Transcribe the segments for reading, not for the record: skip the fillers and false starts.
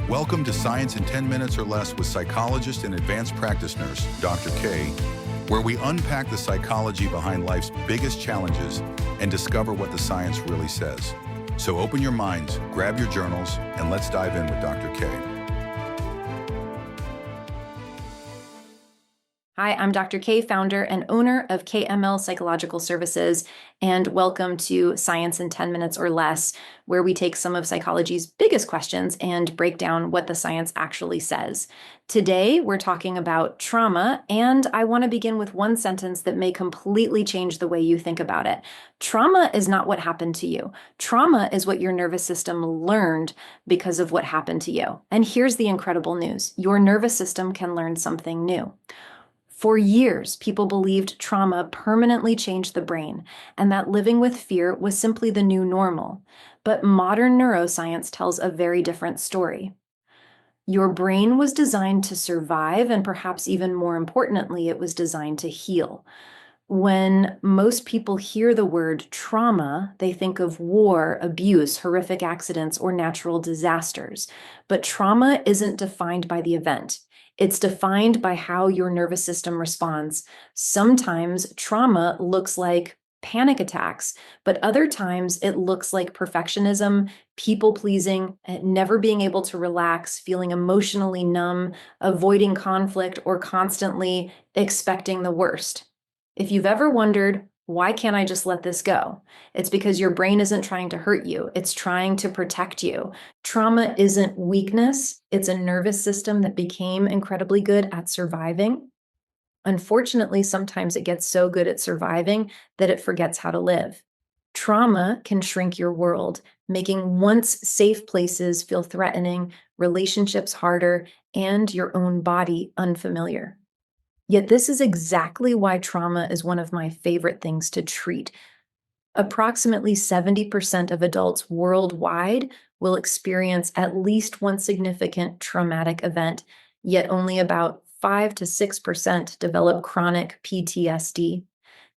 Welcome to Science in 10 Minutes or Less with psychologist and advanced practice nurse, Dr. K, where we unpack the psychology behind life's biggest challenges and discover what the science really says. So open your minds, grab your journals, and let's dive in with Dr. K. Hi, I'm Dr. K, founder and owner of KML Psychological Services, and welcome to Science in 10 Minutes or Less, where we take some of psychology's biggest questions and break down what the science actually says. Today, we're talking about trauma, and I want to begin with one sentence that may completely change the way you think about it. Trauma is not what happened to you. Trauma is what your nervous system learned because of what happened to you. And here's the incredible news. Your nervous system can learn something new. For years, people believed trauma permanently changed the brain and that living with fear was simply the new normal. But modern neuroscience tells a very different story. Your brain was designed to survive, and perhaps even more importantly, it was designed to heal. When most people hear the word trauma, they think of war, abuse, horrific accidents, or natural disasters. But trauma isn't defined by the event. It's defined by how your nervous system responds. Sometimes trauma looks like panic attacks, but other times it looks like perfectionism, people-pleasing, never being able to relax, feeling emotionally numb, avoiding conflict, or constantly expecting the worst. If you've ever wondered, why can't I just let this go? It's because your brain isn't trying to hurt you. It's trying to protect you. Trauma isn't weakness. It's a nervous system that became incredibly good at surviving. Unfortunately, sometimes it gets so good at surviving that it forgets how to live. Trauma can shrink your world, making once safe places feel threatening, relationships harder, and your own body unfamiliar. Yet this is exactly why trauma is one of my favorite things to treat. Approximately 70% of adults worldwide will experience at least one significant traumatic event, yet only about 5 to 6% develop chronic PTSD.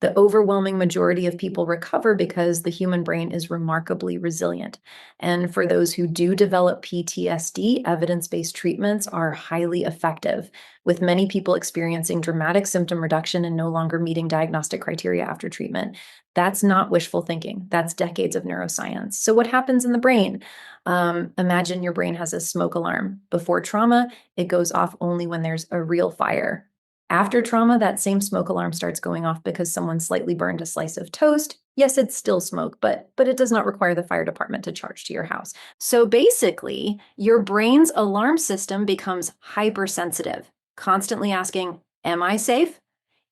The overwhelming majority of people recover because the human brain is remarkably resilient. And for those who do develop PTSD, evidence-based treatments are highly effective, with many people experiencing dramatic symptom reduction and no longer meeting diagnostic criteria after treatment. That's not wishful thinking. That's decades of neuroscience. So what happens in the brain? Imagine your brain has a smoke alarm. Before trauma, it goes off only when there's a real fire. After trauma, that same smoke alarm starts going off because someone slightly burned a slice of toast. Yes, it's still smoke, but it does not require the fire department to charge to your house. So basically, your brain's alarm system becomes hypersensitive, constantly asking, am I safe?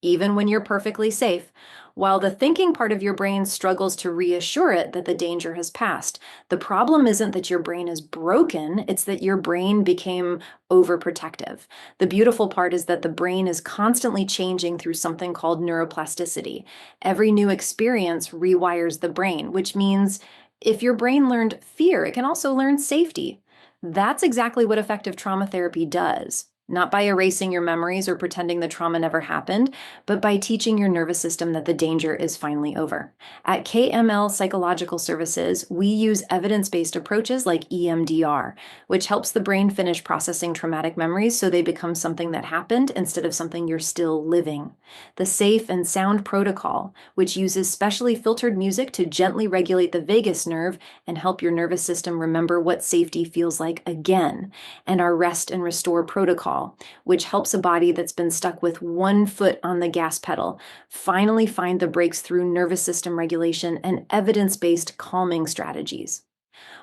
Even when you're perfectly safe, while the thinking part of your brain struggles to reassure it that the danger has passed. The problem isn't that your brain is broken, it's that your brain became overprotective. The beautiful part is that the brain is constantly changing through something called neuroplasticity. Every new experience rewires the brain, which means if your brain learned fear, it can also learn safety. That's exactly what effective trauma therapy does. Not by erasing your memories or pretending the trauma never happened, but by teaching your nervous system that the danger is finally over. At KML Psychological Services, we use evidence-based approaches like EMDR, which helps the brain finish processing traumatic memories so they become something that happened instead of something you're still living. The Safe and Sound Protocol, which uses specially filtered music to gently regulate the vagus nerve and help your nervous system remember what safety feels like again. And our Rest and Restore Protocol, which helps a body that's been stuck with one foot on the gas pedal finally find the brakes through nervous system regulation and evidence-based calming strategies.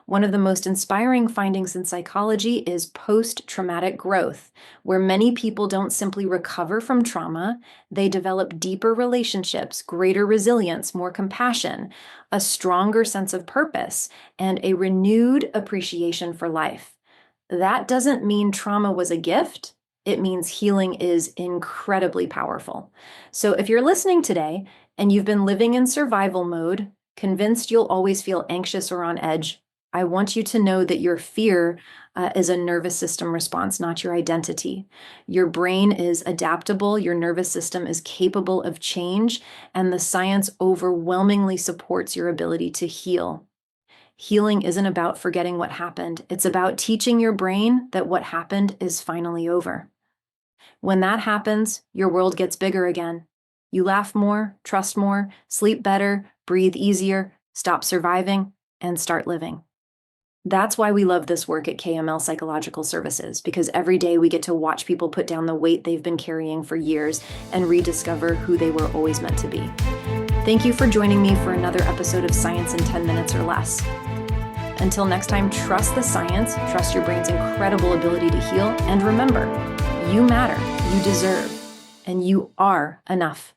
One of the most inspiring findings in psychology is post-traumatic growth, where many people don't simply recover from trauma, they develop deeper relationships, greater resilience, more compassion, a stronger sense of purpose, and a renewed appreciation for life. That doesn't mean trauma was a gift. It means healing is incredibly powerful. So if you're listening today and you've been living in survival mode, convinced you'll always feel anxious or on edge, I want you to know that your fear is a nervous system response, not your identity. Your brain is adaptable, your nervous system is capable of change, and the science overwhelmingly supports your ability to heal. Healing isn't about forgetting what happened. It's about teaching your brain that what happened is finally over. When that happens, your world gets bigger again. You laugh more, trust more, sleep better, breathe easier, stop surviving, and start living. That's why we love this work at KML Psychological Services, because every day we get to watch people put down the weight they've been carrying for years and rediscover who they were always meant to be. Thank you for joining me for another episode of Science in 10 Minutes or Less. Until next time, trust the science, trust your brain's incredible ability to heal, and remember, you matter, you deserve, and you are enough.